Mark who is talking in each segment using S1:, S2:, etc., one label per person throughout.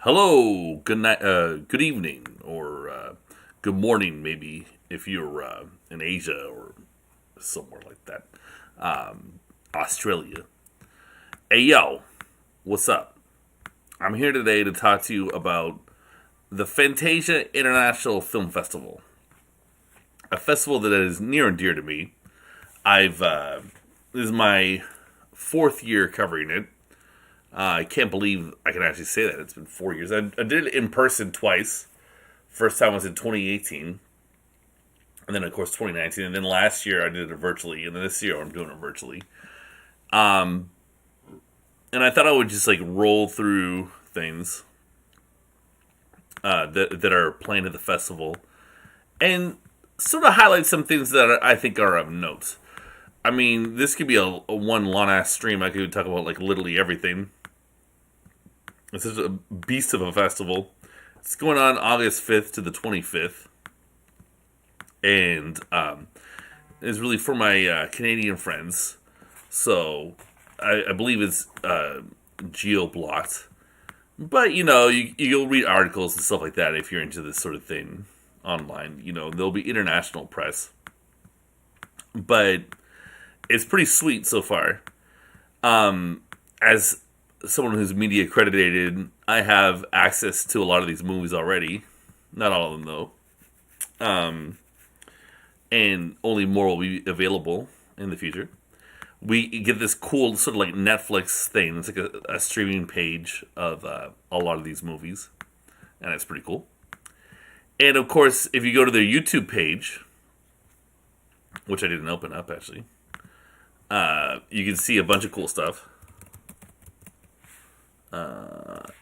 S1: Hello, good night, good evening, or good morning, maybe if you're in Asia or somewhere like that, Australia. Hey, yo, what's up? I'm here today to talk to you about the Fantasia International Film Festival, a festival that is near and dear to me. I've This is my fourth year covering it. I can't believe I can actually say that. It's been 4 years. I did it in person twice. First time was in 2018. And then, of course, 2019. And then last year I did it virtually. And then this year I'm doing it virtually. Um, and I thought I would just like roll through things that are planned at the festival. And sort of highlight some things that I think are of note. I mean, this could be a one long ass stream. I could talk about like literally everything. This is a beast of a festival. It's going on August 5th to the 25th. And it's really for my Canadian friends. So I believe it's geo-blocked. But, you'll read articles and stuff like that if you're into this sort of thing online. There'll be international press. But it's pretty sweet so far. As someone who's media accredited, I have access to a lot of these movies already. Not all of them, though. And only more will be available in the future. We get this cool sort of like Netflix thing. It's like a streaming page of a lot of these movies. And it's pretty cool. And of course, if you go to their YouTube page, which I didn't open up actually, you can see a bunch of cool stuff.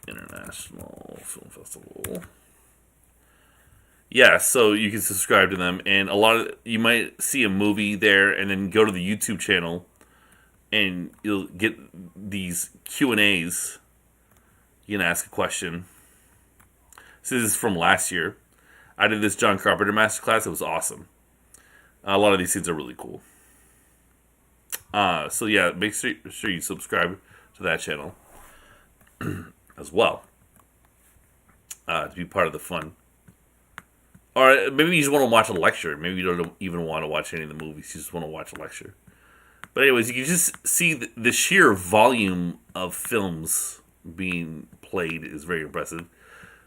S1: International Film Festival. Yeah, so you can subscribe to them, and you might see a movie there, and then go to the YouTube channel, and you'll get these Q&As. You can ask a question. So this is from last year. I did this John Carpenter masterclass. It was awesome. A lot of these things are really cool. So yeah, make sure you subscribe to that channel as well, to be part of the fun. Or maybe you just want to watch a lecture. Maybe you don't even want to watch any of the movies. You just want to watch a lecture. But anyways, you can just see the sheer volume of films being played is very impressive.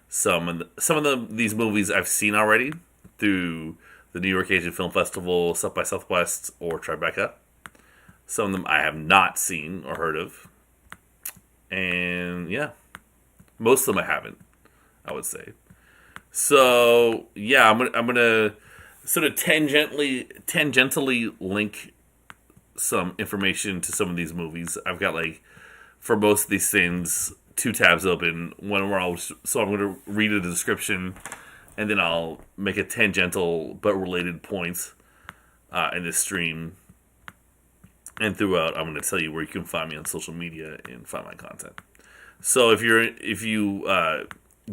S1: Some of these movies I've seen already through the New York Asian Film Festival, South by Southwest, or Tribeca. Some of them I have not seen or heard of. And yeah, most of them I haven't, I would say. So yeah, I'm gonna sort of tangentially link some information to some of these movies. I've got like, for most of these things, two tabs open. So I'm gonna read the description, and then I'll make a tangential but related point in this stream. And throughout, I'm going to tell you where you can find me on social media and find my content. So if you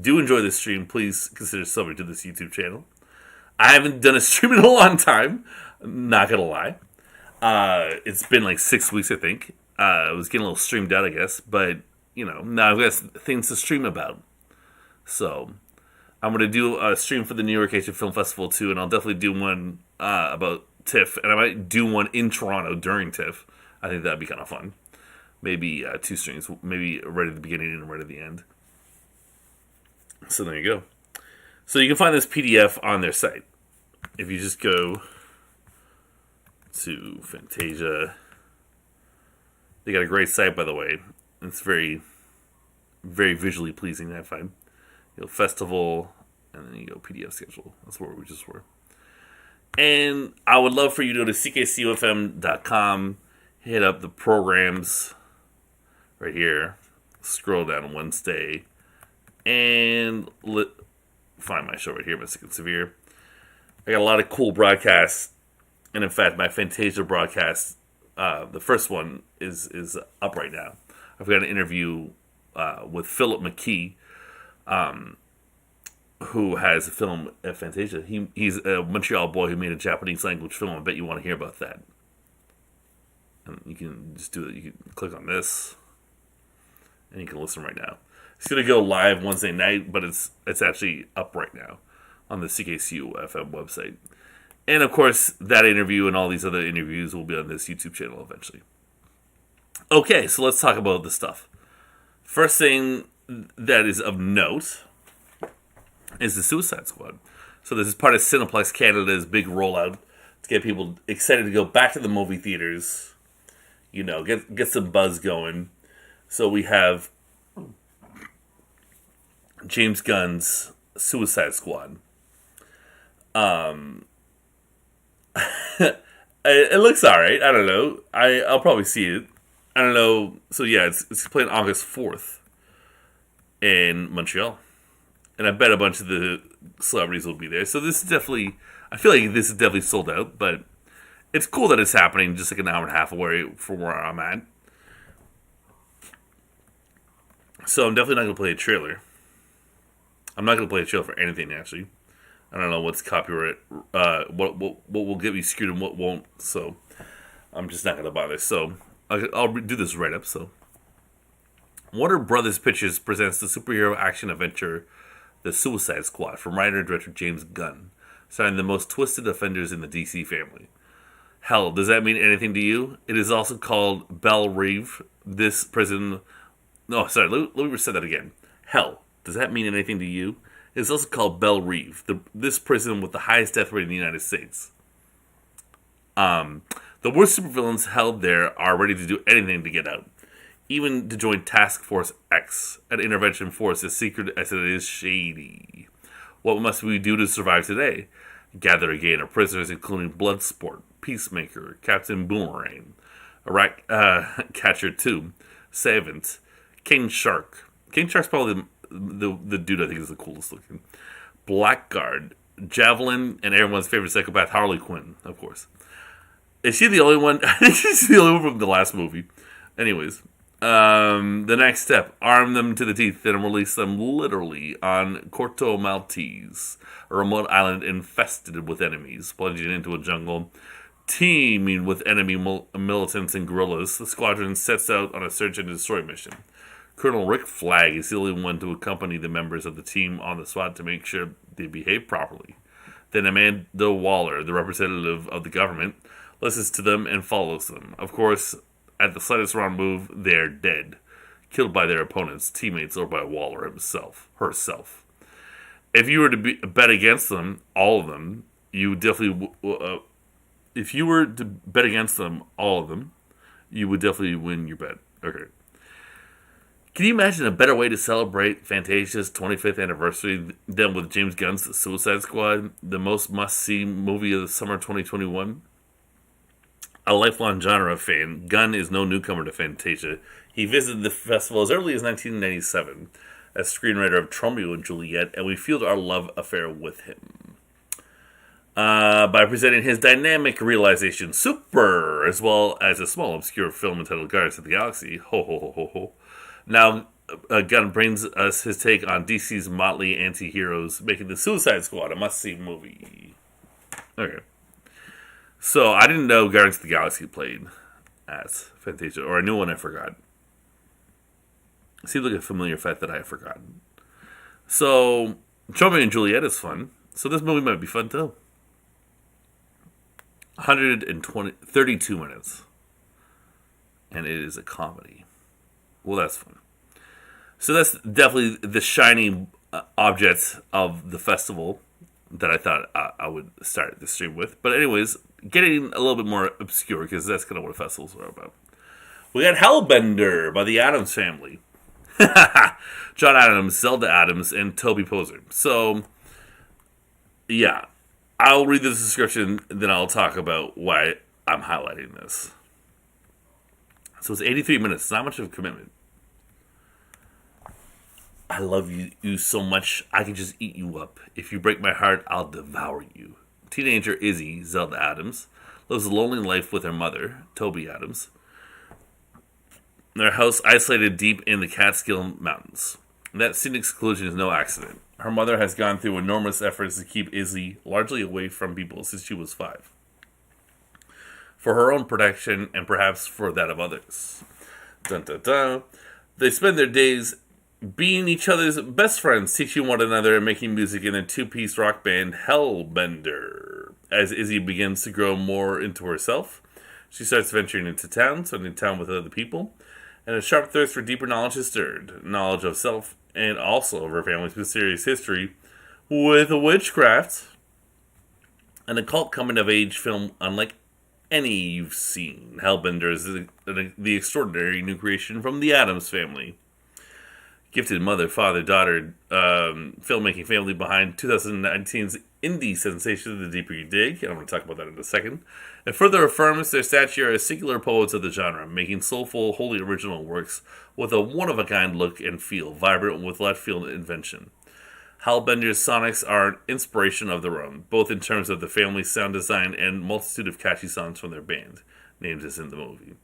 S1: do enjoy this stream, please consider subbing to this YouTube channel. I haven't done a stream in a long time. Not gonna lie. It's been like 6 weeks, I think. I was getting a little streamed out, I guess, but now I've got things to stream about. So I'm gonna do a stream for the New York Asian Film Festival too, and I'll definitely do one about TIFF, and I might do one in Toronto during TIFF. I think that'd be kind of fun. Maybe two streams, maybe right at the beginning and right at the end. So there you go. So you can find this PDF on their site. If you just go to Fantasia, they got a great site, by the way. It's very, very visually pleasing, I find. Festival, and then you go PDF schedule. That's where we just were. And I would love for you to go to ckcufm.com, hit up the programs right here, scroll down Wednesday, and find my show right here, Mystic and Severe. I got a lot of cool broadcasts, and in fact, my Fantasia broadcast, the first one is up right now. I've got an interview with Philip McKee, who has a film at Fantasia. He's a Montreal boy who made a Japanese language film. I bet you want to hear about that. And you can just do it. You can click on this, and you can listen right now. It's going to go live Wednesday night, but it's actually up right now on the CKCU FM website. And, of course, that interview and all these other interviews will be on this YouTube channel eventually. Okay, so let's talk about the stuff. First thing that is of note is the Suicide Squad. So this is part of Cineplex Canada's big rollout to get people excited to go back to the movie theaters. You know, get some buzz going. So we have James Gunn's Suicide Squad. It looks alright. I don't know. I'll probably see it. I don't know. So yeah, it's playing August 4th in Montreal. And I bet a bunch of the celebrities will be there. So this is definitely, I feel like this is definitely sold out, but it's cool that it's happening just like an hour and a half away from where I'm at. So I'm definitely not going to play a trailer. I'm not going to play a trailer for anything, actually. I don't know what's copyright, what will get me screwed and what won't. So I'm just not going to bother. So I'll do this right up. So Warner Brothers Pictures presents the superhero action adventure The Suicide Squad from writer and director James Gunn, starring the most twisted offenders in the DC family. Hell, does that mean anything to you? It is also called Belle Reve. This prison... No, sorry, let me reset that again. Hell, does that mean anything to you? It is also called Belle Reve, this prison with the highest death rate in the United States. The worst supervillains held there are ready to do anything to get out. Even to join Task Force X, an intervention force as secret as it is shady. What must we do to survive today? Gather a gang of prisoners including Bloodsport, Peacemaker, Captain Boomerang, Catcher 2, Savant, King Shark. King Shark's probably the dude I think is the coolest looking. Blackguard, Javelin, and everyone's favorite psychopath Harley Quinn, of course. Is she the only one? I think she's the only one from the last movie. Anyways. The next step, arm them to the teeth and release them literally on Corto Maltese, a remote island infested with enemies. Plunging into a jungle teeming with enemy militants and guerrillas, the squadron sets out on a search and destroy mission. Colonel Rick Flag is the only one to accompany the members of the team on the spot to make sure they behave properly. Then Amanda Waller, the representative of the government, listens to them and follows them. Of course, at the slightest wrong move, they're dead, killed by their opponents, teammates, or by Waller herself. If you were to bet against them, all of them, you would definitely. If you were to bet against them, all of them, you would definitely win your bet. Okay. Can you imagine a better way to celebrate Fantasia's 25th anniversary than with James Gunn's Suicide Squad, the most must-see movie of the summer 2021? A lifelong genre fan, Gunn is no newcomer to Fantasia. He visited the festival as early as 1997 as screenwriter of Romeo and Juliet, and we fueled our love affair with him by presenting his dynamic realization Super, as well as a small obscure film entitled Guardians of the Galaxy. Ho ho ho ho ho. Now, Gunn brings us his take on DC's motley anti-heroes, making the Suicide Squad a must-see movie. Okay. So, I didn't know Guardians of the Galaxy played as Fantasia, or I knew one I forgot. It seems like a familiar fact that I have forgotten. So, Romeo and Juliet is fun, so this movie might be fun too. 32 minutes. And it is a comedy. Well, that's fun. So that's definitely the shining object of the festival that I thought I would start the stream with. But anyways, getting a little bit more obscure, because that's kind of what festivals are about. We got Hellbender by the Addams Family. John Adams, Zelda Adams, and Toby Poser. So, yeah. I'll read the description, then I'll talk about why I'm highlighting this. So it's 83 minutes. It's not much of a commitment. I love you so much, I can just eat you up. If you break my heart, I'll devour you. Teenager Izzy, Zelda Adams, lives a lonely life with her mother, Toby Adams. Their house isolated deep in the Catskill Mountains. That scenic seclusion is no accident. Her mother has gone through enormous efforts to keep Izzy largely away from people since she was 5. For her own protection and perhaps for that of others. Dun, dun, dun. They spend their days being each other's best friends, teaching one another and making music in their two-piece rock band Hellbender. As Izzy begins to grow more into herself, she starts venturing into town, spending time with other people, and a sharp thirst for deeper knowledge is stirred. Knowledge of self and also of her family's mysterious history with witchcraft. An occult coming-of-age film unlike any you've seen. Hellbender is the extraordinary new creation from the Addams family. Gifted mother, father, daughter, filmmaking family behind 2019's indie sensation The Deeper You Dig. I'm going to talk about that in a second. And further affirms their stature as singular poets of the genre, making soulful, wholly original works with a one-of-a-kind look and feel, vibrant with left-field invention. Hellbender's sonics are an inspiration of their own, both in terms of the family's sound design and multitude of catchy songs from their band, named as in the movie.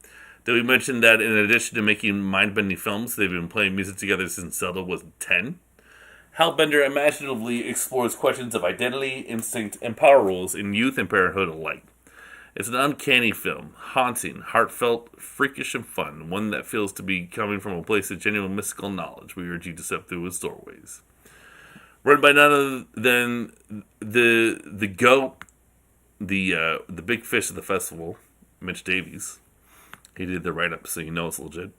S1: Did we mention that in addition to making mind-bending films, they've been playing music together since Zelda was 10? Hellbender imaginatively explores questions of identity, instinct, and power roles in youth and parenthood alike. It's an uncanny film, haunting, heartfelt, freakish, and fun, one that feels to be coming from a place of genuine mystical knowledge we urge you to step through its doorways. Run by none other than the goat, the big fish of the festival, Mitch Davies. He did the write-up, so you know it's legit.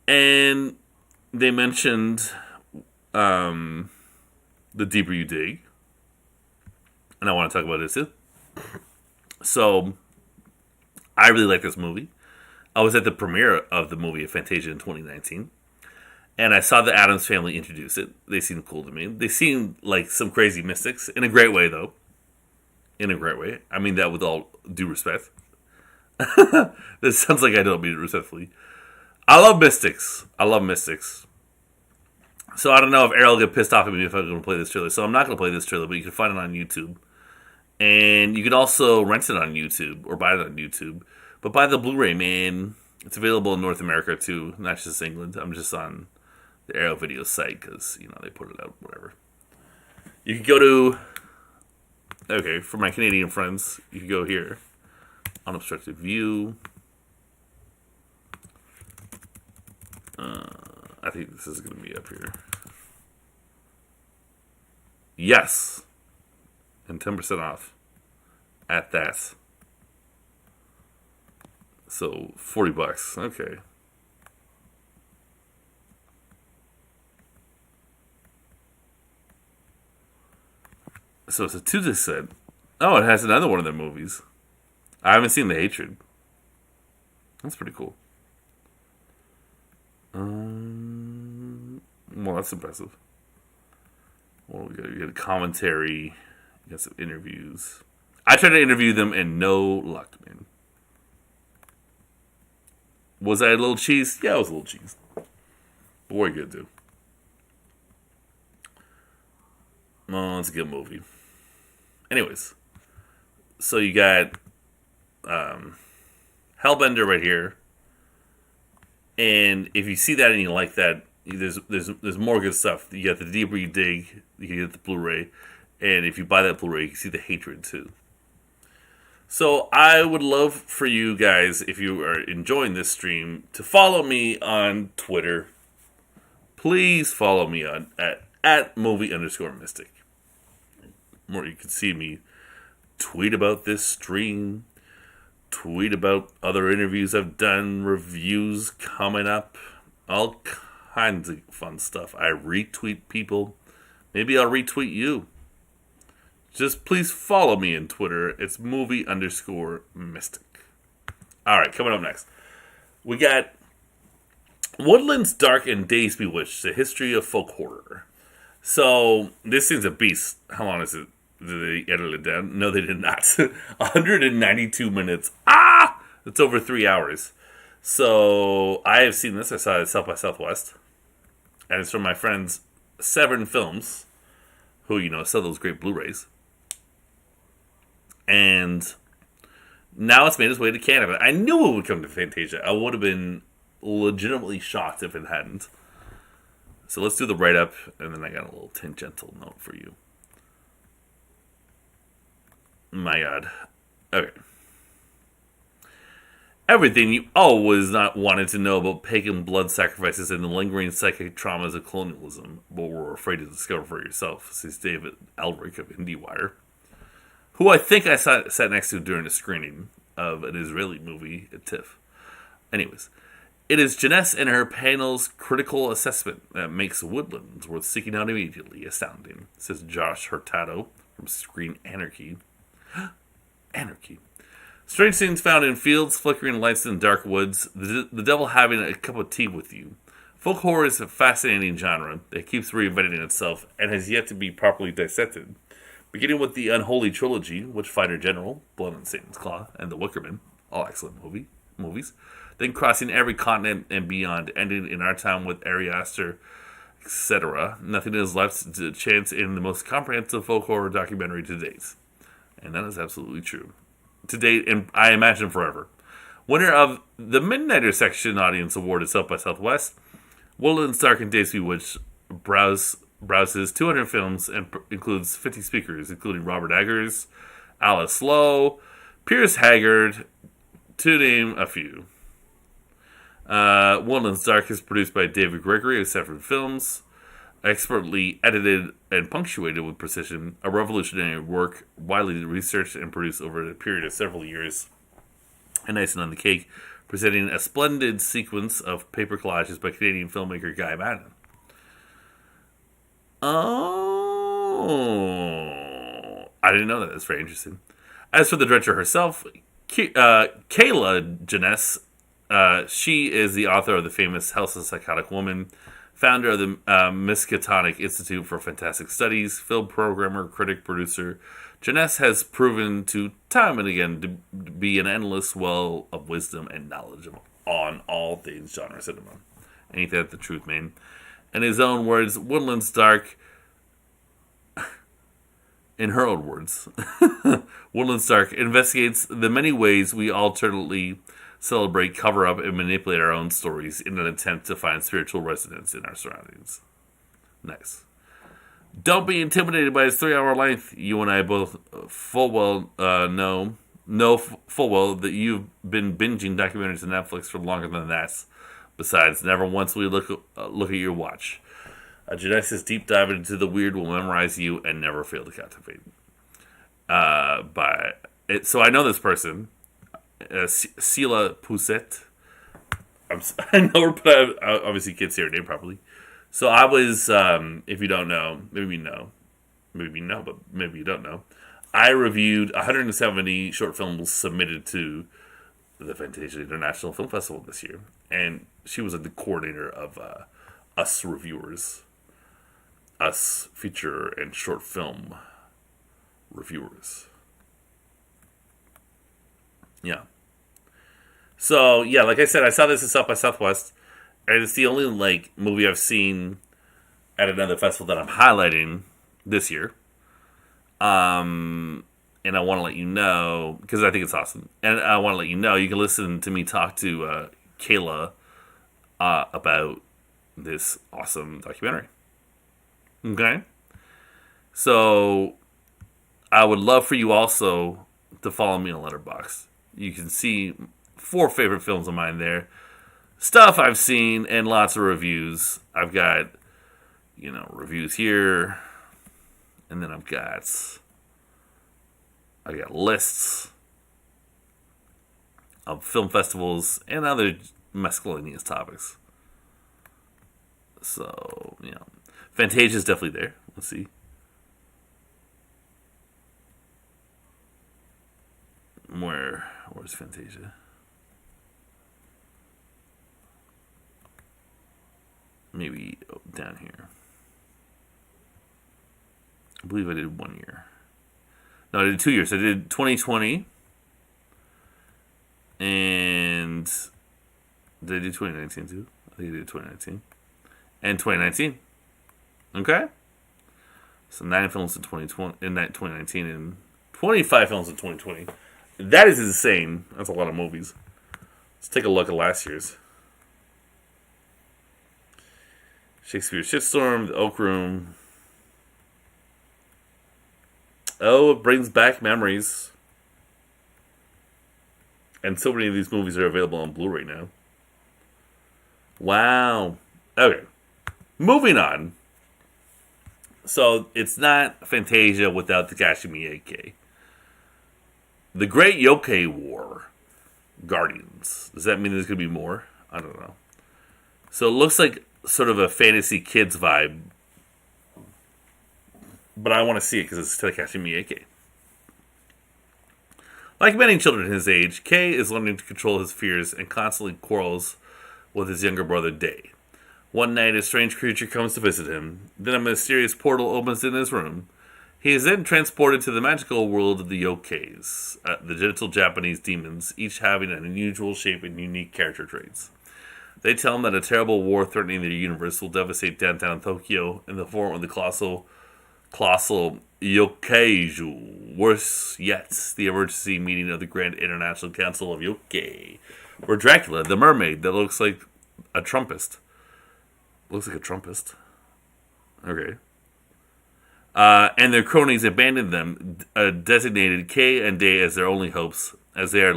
S1: And they mentioned The Deeper You Dig. And I want to talk about this too. So, I really like this movie. I was at the premiere of the movie at Fantasia in 2019. And I saw the Addams family introduce it. They seemed cool to me. They seemed like some crazy mystics. In a great way, though. In a great way. I mean that with all due respect. This sounds like I don't mean it respectfully. I love mystics. So I don't know if Errol will get pissed off at me if I'm going to play this trailer. So I'm not going to play this trailer, but you can find it on YouTube. And you can also rent it on YouTube or buy it on YouTube. But buy the Blu-ray, man. It's available in North America, too. Not just England. I'm just on the Arrow Video site because, they put it out, whatever. You can go to... Okay, for my Canadian friends, you can go here. Unobstructed view. I think this is going to be up here. Yes. And 10% off at that. So, $40. Okay. So it's a 2-disc set. Oh, it has another one of their movies. I haven't seen The Hatred. That's pretty cool. Well, that's impressive. Well, we got a commentary. We got some interviews. I tried to interview them and no luck, man. Was I a little cheese? Yeah, I was a little cheese. But what are you gonna do? Well, it's a good movie. Anyways, so you got Hellbender right here, and if you see that and you like that, there's more good stuff. You got The Deeper You Dig. You can get the Blu-ray, and if you buy that Blu-ray, you can see The Hatred too. So I would love for you guys, if you are enjoying this stream, to follow me on Twitter. Please follow me on at movie_mystic. More you can see me tweet about this stream, tweet about other interviews I've done, reviews coming up, all kinds of fun stuff. I retweet people. Maybe I'll retweet you. Just please follow me on Twitter. It's movie_mystic. Alright, coming up next. We got Woodlands Dark and Days Bewitched, the history of folk horror. So, this thing's a beast. How long is it? Did they edit it down? No, they did not. 192 minutes. It's over 3 hours. So, I have seen this. I saw it at South by Southwest. And it's from my friends Severn Films, who, sell those great Blu-rays. And now it's made its way to Canada. I knew it would come to Fantasia. I would have been legitimately shocked if it hadn't. So let's do the write-up, and then I got a little tangential note for you. My God. Okay. Everything you always not wanted to know about pagan blood sacrifices and the lingering psychic traumas of colonialism, but were afraid to discover for yourself, says David Elric of IndieWire, who I think I sat next to during a screening of an Israeli movie at TIFF. Anyways, it is Janess and her panel's critical assessment that makes Woodlands worth seeking out immediately astounding, says Josh Hurtado from Screen Anarchy. Anarchy. Strange things found in fields, flickering lights in dark woods, the devil having a cup of tea with you. Folk horror is a fascinating genre that keeps reinventing itself and has yet to be properly dissected. Beginning with the Unholy Trilogy, Witchfinder General, Blood on Satan's Claw, and The Wicker Man, all excellent movies. Then crossing every continent and beyond, ending in our time with Ari Aster, etc. Nothing is left to chance in the most comprehensive folk horror documentary to date. And that is absolutely true. To date, and I imagine forever. Winner of the Midnighter Section Audience Award at South by Southwest, Woodlands Dark and Days Bewitched browses 200 films and includes 50 speakers, including Robert Eggers, Alice Lowe, Pierce Haggard, to name a few. Woodlands Dark is produced by David Gregory of Severed Films, expertly edited and punctuated with precision, a revolutionary work widely researched and produced over a period of several years. And icing on the cake, presenting a splendid sequence of paper collages by Canadian filmmaker Guy Madden. Oh, I didn't know that. That's very interesting. As for the director herself, Kayla Janess, she is the author of the famous House of Psychotic Woman, founder of the Miskatonic Institute for Fantastic Studies, film programmer, critic, producer. Janess has proven to time and again to be an endless well of wisdom and knowledge on all things genre cinema. Ain't that the truth, man? In his own words, Woodlands Dark, in her own words, Woodlands Dark investigates the many ways we alternately celebrate, cover up, and manipulate our own stories in an attempt to find spiritual resonance in our surroundings. Nice. Don't be intimidated by its 3-hour length. You and I both full well know full well that you've been binging documentaries on Netflix for longer than that. Besides, never once will you look at your watch. A Genesis deep dive into the weird will memorize you and never fail to captivate. So I know this person, Sila Pousset. I know her, but I obviously can't say her name properly. So I was, if you don't know, maybe you know, but maybe you don't know. I reviewed 170 short films submitted to the Fantasia International Film Festival this year, and she was the coordinator of us reviewers, us feature and short film reviewers. Yeah. So yeah, like I said, I saw this at South by Southwest, and it's the only movie I've seen at another festival that I'm highlighting this year. And I want to let you know, because I think it's awesome. And I want to let you know, you can listen to me talk to Kayla about this awesome documentary. Okay? So, I would love for you also to follow me on Letterboxd. You can see 4 favorite films of mine there. Stuff I've seen and lots of reviews. I've got, reviews here. And then I've got lists of film festivals and other miscellaneous topics. So, Fantasia is definitely there. Let's see. Where's Fantasia? Maybe down here. I believe I did 1 year. No, I did 2 years. I did 2020. And did I do 2019 too? I think I did 2019. And 2019. Okay? So 9 films in 2019 and 25 films in 2020. That is insane. That's a lot of movies. Let's take a look at last year's. Shakespeare's Shitstorm, The Oak Room. Oh, it brings back memories. And so many of these movies are available on Blu-ray now. Wow. Okay. Moving on. So, it's not Fantasia without Takashi Miike. The Great Yokai War. Guardians. Does that mean there's going to be more? I don't know. So, it looks like sort of a fantasy kids vibe. But I want to see it because it's Takashi Miike. Like many children his age, Kei is learning to control his fears and constantly quarrels with his younger brother Day. One night, a strange creature comes to visit him. Then a mysterious portal opens in his room. He is then transported to the magical world of the yokais, the gentle Japanese demons, each having an unusual shape and unique character traits. They tell him that a terrible war threatening their universe will devastate downtown Tokyo in the form of the colossal Yokaiju. Worse yet, the emergency meeting of the Grand International Council of Yokai, where Dracula, the mermaid that looks like a trumpist. Looks like a trumpist. Okay. And their cronies abandoned them, designated Kei and Day as their only hopes, as they are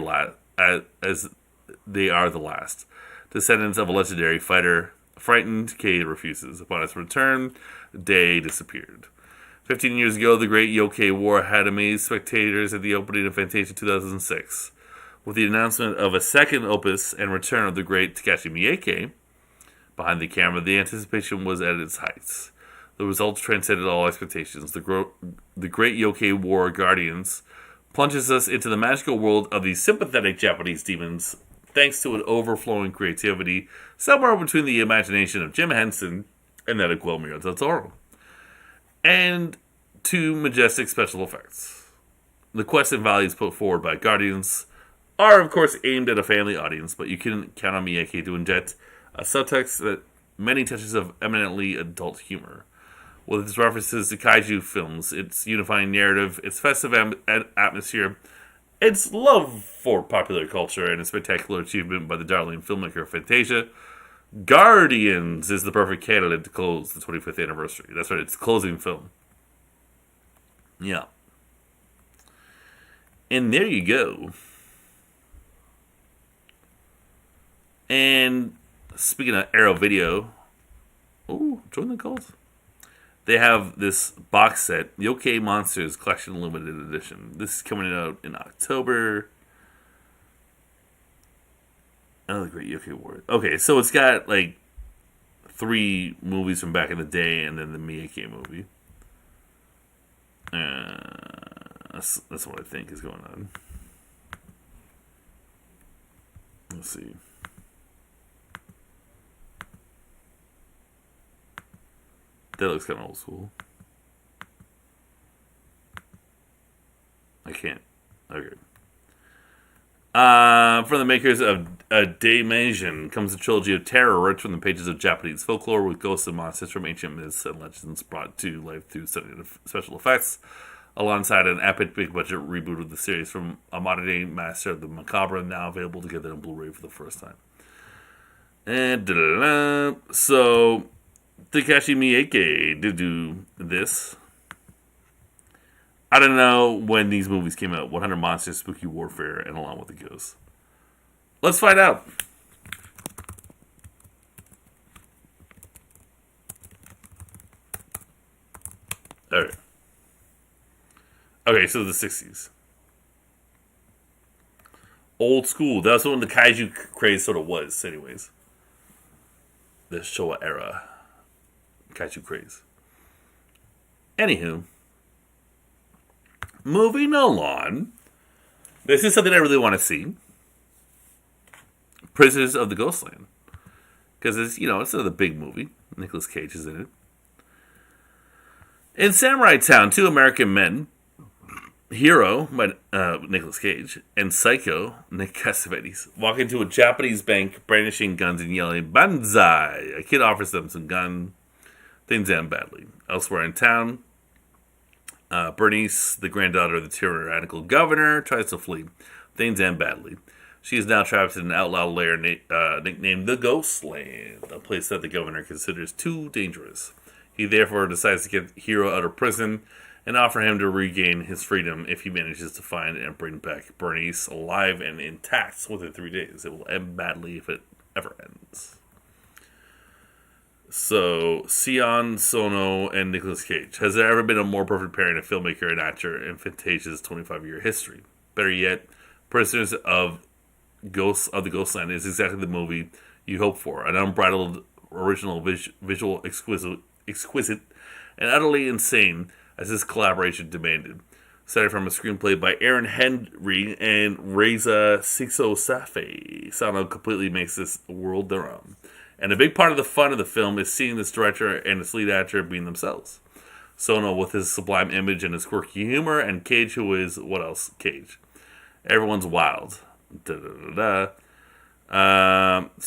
S1: the last. Descendants of a legendary fighter. Frightened, Kei refuses. Upon his return, Day disappeared. 15 years ago, the Great Yokai War had amazed spectators at the opening of Fantasia 2006. With the announcement of a second opus and return of the great Takashi Miike behind the camera, the anticipation was at its heights. The results transcended all expectations. The Great Yokai War Guardians plunges us into the magical world of these sympathetic Japanese demons, thanks to an overflowing creativity somewhere between the imagination of Jim Henson and that of Guillermo del Toro, and to majestic special effects. The quests and values put forward by Guardians are, of course, aimed at a family audience, but you can count on Miike to inject a subtext that many touches of eminently adult humor. With its references to kaiju films, its unifying narrative, its festive atmosphere, its love for popular culture, and a spectacular achievement by the darling filmmaker Fantasia, Guardians is the perfect candidate to close the 25th anniversary. That's right, it's a closing film. Yeah. And there you go. And speaking of Arrow Video, join the cult. They have this box set, Yokai Monsters Collection Limited Edition. This is coming out in October. Oh, the Great Yokai War. Okay, so it's got like 3 movies from back in the day, and then the Miike movie. That's what I think is going on. Let's see. That looks kind of old school. I can't. Okay. From the makers of Daimajin comes a trilogy of terror rich from the pages of Japanese folklore with ghosts and monsters from ancient myths and legends brought to life through stunning special effects, alongside an epic big-budget reboot of the series from a modern-day master of the macabre, now available together on Blu-ray for the first time. And so Takashi Miike did do this. I don't know when these movies came out. 100 Monsters, Spooky Warfare, and Along with the Ghosts. Let's find out. Alright. Okay, so the 60s. Old school. That's when the kaiju craze sort of was, anyways. The Showa era kaiju craze. Anywho. Moving along. This is something I really want to see. Prisoners of the Ghostland. Because it's, it's another big movie. Nicolas Cage is in it. In Samurai Town, 2 American men, Hero, by Nicolas Cage, and Psycho, Nick Cassavetes, walk into a Japanese bank brandishing guns and yelling, "Banzai!" A kid offers them some gun. Things end badly. Elsewhere in town, Bernice, the granddaughter of the tyrannical governor, tries to flee. Things end badly. She is now trapped in an outlaw lair nicknamed the Ghostland, a place that the governor considers too dangerous. He therefore decides to get Hero out of prison and offer him to regain his freedom if he manages to find and bring back Bernice alive and intact within 3 days. It will end badly if it ever ends. So, Sion Sono and Nicolas Cage. Has there ever been a more perfect pairing of filmmaker and actor in Fantasia's 25-year history? Better yet, Prisoners of the Ghostland is exactly the movie you hope for. An unbridled, original, visual, exquisite, and utterly insane as this collaboration demanded. Started from a screenplay by Aaron Henry and Reza Sixo Safi. Sono completely makes this world their own. And a big part of the fun of the film is seeing this director and its lead actor being themselves. Sono with his sublime image and his quirky humor, and Cage, who is, what else? Cage. Everyone's wild. So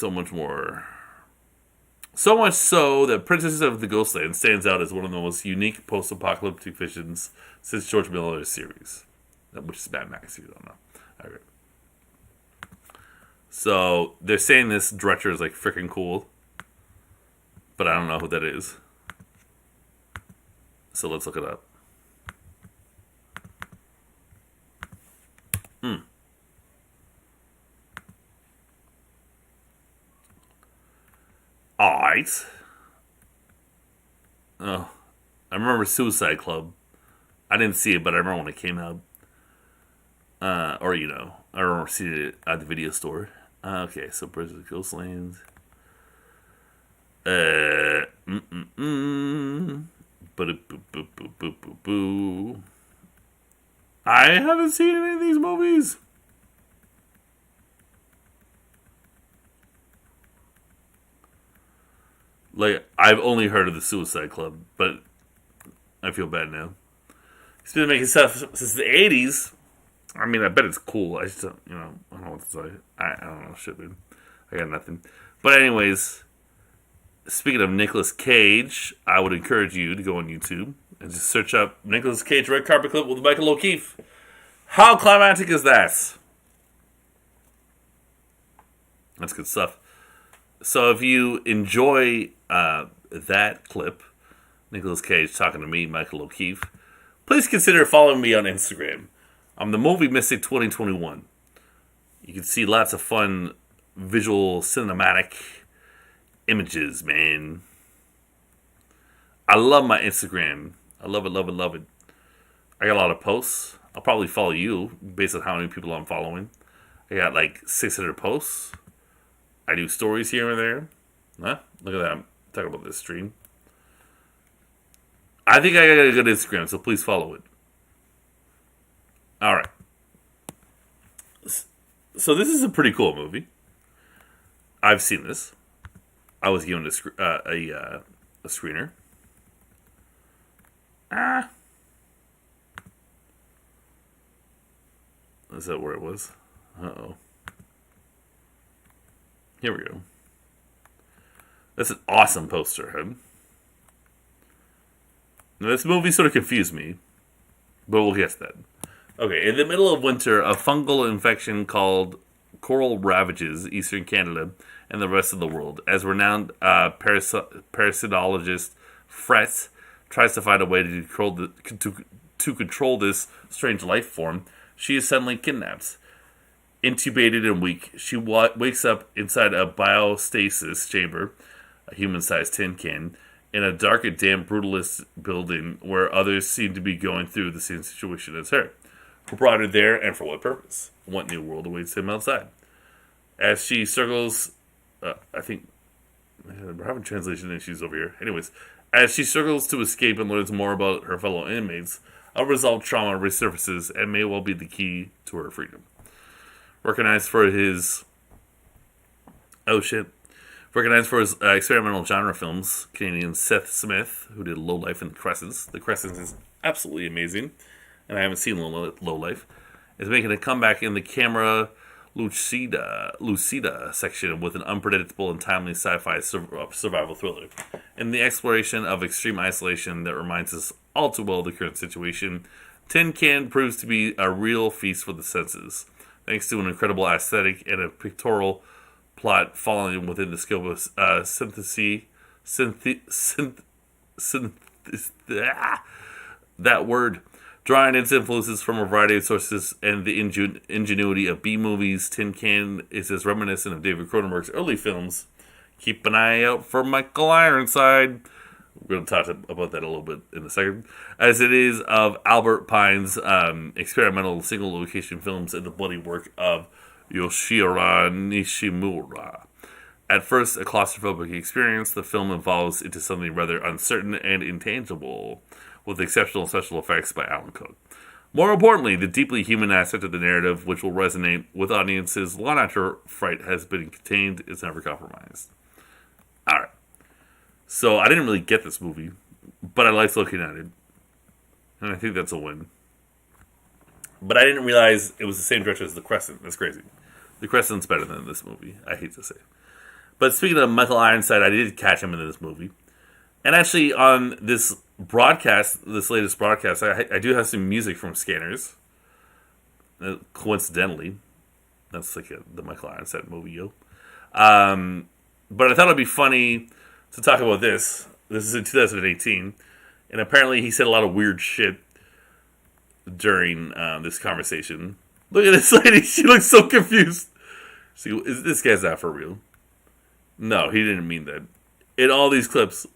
S1: much more. So much so that Princess of the Ghostland stands out as one of the most unique post-apocalyptic fictions since George Miller's series. Which is Mad Max, if you don't know. Okay. So, they're saying this director is like freaking cool. But I don't know who that is. So let's look it up. Alright. Oh, I remember Suicide Club. I didn't see it, but I remember when it came out. I remember seeing it at the video store. Okay, so Bridge of the Ghostlands. Boo. I haven't seen any of these movies. Like, I've only heard of the Suicide Club, but I feel bad now. He's been making stuff since the 80s. I mean, I bet it's cool. I just don't, I don't know what to say. I don't know shit, dude. I got nothing. But anyways, speaking of Nicolas Cage, I would encourage you to go on YouTube and just search up Nicolas Cage red carpet clip with Michael O'Keefe. How climactic is that? That's good stuff. So if you enjoy that clip, Nicolas Cage talking to me, Michael O'Keefe, please consider following me on Instagram. I'm the Movie Mystic 2021. You can see lots of fun visual cinematic images, man. I love my Instagram. I love it, love it, love it. I got a lot of posts. I'll probably follow you based on how many people I'm following. I got like 600 posts. I do stories here and there. Huh? Look at that. I'm talking about this stream. I think I got a good Instagram, so please follow it. Alright. So this is a pretty cool movie. I've seen this. I was given a screener. Is that where it was? Uh-oh. Here we go. That's an awesome poster, huh? Now, this movie sort of confused me, but we'll get to that. Okay, in the middle of winter, a fungal infection called coral ravages eastern Canada and the rest of the world. As renowned parasitologist Fretz tries to find a way to control this strange life form, she is suddenly kidnapped. Intubated and weak, she wakes up inside a biostasis chamber, a human-sized tin can, in a dark and damp brutalist building where others seem to be going through the same situation as her. Who brought her there and for what purpose? What new world awaits him outside? As she struggles, I think we're having translation issues over here. Anyways, as she struggles to escape and learns more about her fellow inmates, unresolved trauma resurfaces and may well be the key to her freedom. Recognized for his experimental genre films, Canadian Seth Smith, who did Low Life and The Crescents. The Crescents is absolutely amazing, and I haven't seen Low Life. Is making a comeback in the camera lucida section with an unpredictable and timely sci-fi survival thriller. In the exploration of extreme isolation that reminds us all too well of the current situation, Tin Can proves to be a real feast for the senses, thanks to an incredible aesthetic and a pictorial plot falling within the scope of that word. Drawing its influences from a variety of sources and the ingenuity of B-movies, Tin Can is as reminiscent of David Cronenberg's early films. Keep an eye out for Michael Ironside. We're going to talk about that a little bit in a second. As it is of Albert Pine's experimental single-location films and the bloody work of Yoshihiro Nishimura. At first a claustrophobic experience, the film evolves into something rather uncertain and intangible, with exceptional special effects by Alan Cook. More importantly, the deeply human aspect of the narrative, which will resonate with audiences long after fright has been contained, is never compromised. Alright. So, I didn't really get this movie, but I liked looking at it. And I think that's a win. But I didn't realize it was the same director as The Crescent. That's crazy. The Crescent's better than this movie, I hate to say. But speaking of Michael Ironside, I did catch him in this movie. And actually, on this broadcast, this latest broadcast, I do have some music from Scanners. Coincidentally. That's like the Michael Ironside movie, yo. But I thought it'd be funny to talk about this. This is in 2018. And apparently he said a lot of weird shit during this conversation. Look at this lady. She looks so confused. See, this guy's not for real. No, he didn't mean that. In all these clips...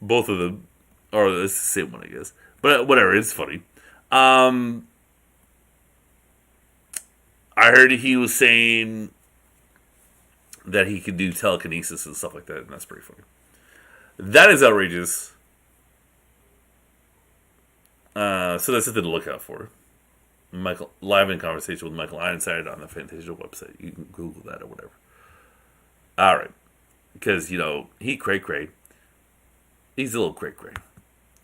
S1: both of them, or it's the same one, I guess. But whatever, it's funny. I heard he was saying that he could do telekinesis and stuff like that, and that's pretty funny. That is outrageous. So that's something to look out for. Michael, live in conversation with Michael Ironside on the Fantasia website. You can Google that or whatever. All right. Because, he cray-cray. He's a little cray-cray.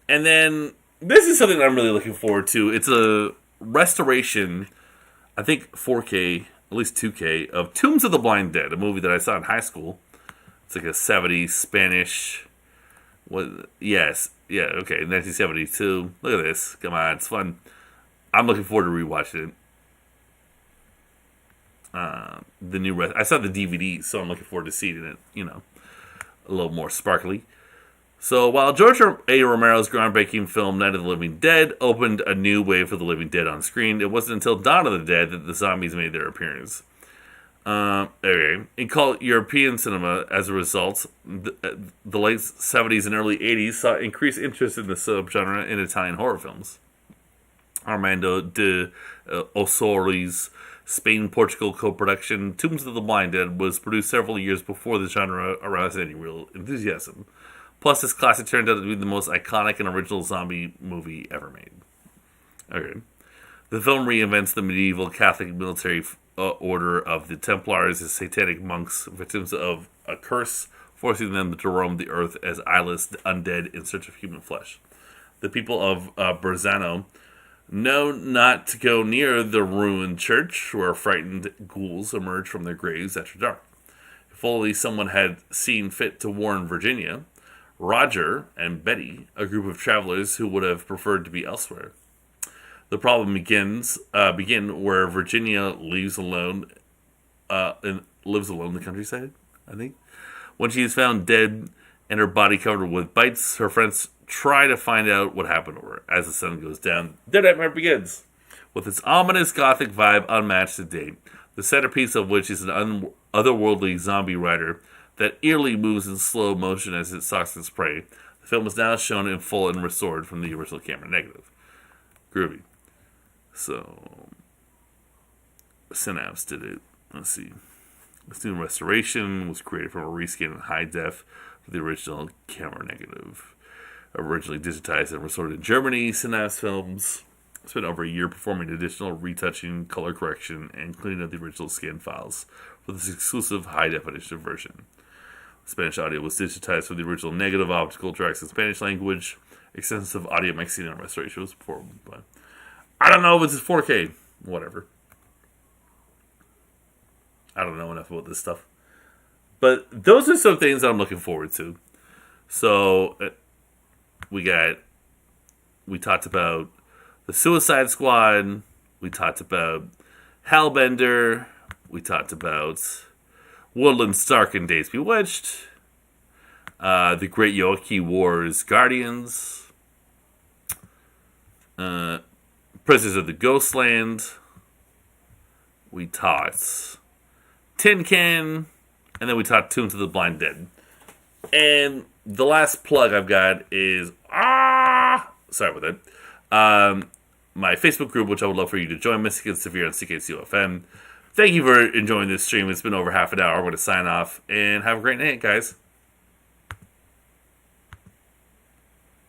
S1: And then, this is something I'm really looking forward to. It's a restoration, I think 4K, at least 2K, of Tombs of the Blind Dead, a movie that I saw in high school. It's like a 70s Spanish... Yes. Yeah, okay, 1972. Look at this. Come on, it's fun. I'm looking forward to rewatching it. I saw the DVD, so I'm looking forward to seeing it, a little more sparkly. So while George A. Romero's groundbreaking film Night of the Living Dead opened a new wave for the living dead on screen, it wasn't until Dawn of the Dead that the zombies made their appearance. In cult European cinema, as a result, the late 70s and early 80s saw increased interest in the subgenre in Italian horror films. Armando de Osori's Spain-Portugal co-production, Tombs of the Blind Dead, was produced several years before the genre aroused any real enthusiasm. Plus, this classic turned out to be the most iconic and original zombie movie ever made. Okay. The film reinvents the medieval Catholic military order of the Templars as satanic monks, victims of a curse, forcing them to roam the earth as eyeless undead in search of human flesh. The people of Berzano know not to go near the ruined church, where frightened ghouls emerge from their graves after dark. If only someone had seen fit to warn Virginia, Roger, and Betty, a group of travelers who would have preferred to be elsewhere. The problem begin where Virginia lives alone in the countryside, I think. When she is found dead and her body covered with bites, her friends try to find out what happened to her. As the sun goes down, their nightmare begins. With its ominous gothic vibe unmatched to date, the centerpiece of which is an otherworldly zombie rider that eerily moves in slow motion as it stalks its prey, the film is now shown in full and restored from the original camera negative. Groovy. So, Synapse did it. Let's see. This new restoration was created from a reskin in high def for the original camera negative. Originally digitized and restored in Germany, Synapse Films spent over a year performing additional retouching, color correction, and cleaning up the original scan files for this exclusive high-definition version. Spanish audio was digitized for the original negative optical tracks in Spanish language. Extensive audio mixing and restoration was performed, but I don't know if it's 4K. Whatever. I don't know enough about this stuff. But those are some things I'm looking forward to. So, we talked about the Suicide Squad. We talked about Hellbender. We talked about Woodland Stark and Days Bewitched. The Great Yoki Wars Guardians. Prisoners of the Ghostland. We talked Tin Can, and then we talked Tunes of the Blind Dead. And the last plug I've got is sorry about that. My Facebook group, which I would love for you to join, Mystic and Severe on CKCOFM. Thank you for enjoying this stream. It's been over half an hour. I'm going to sign off and have a great night, guys.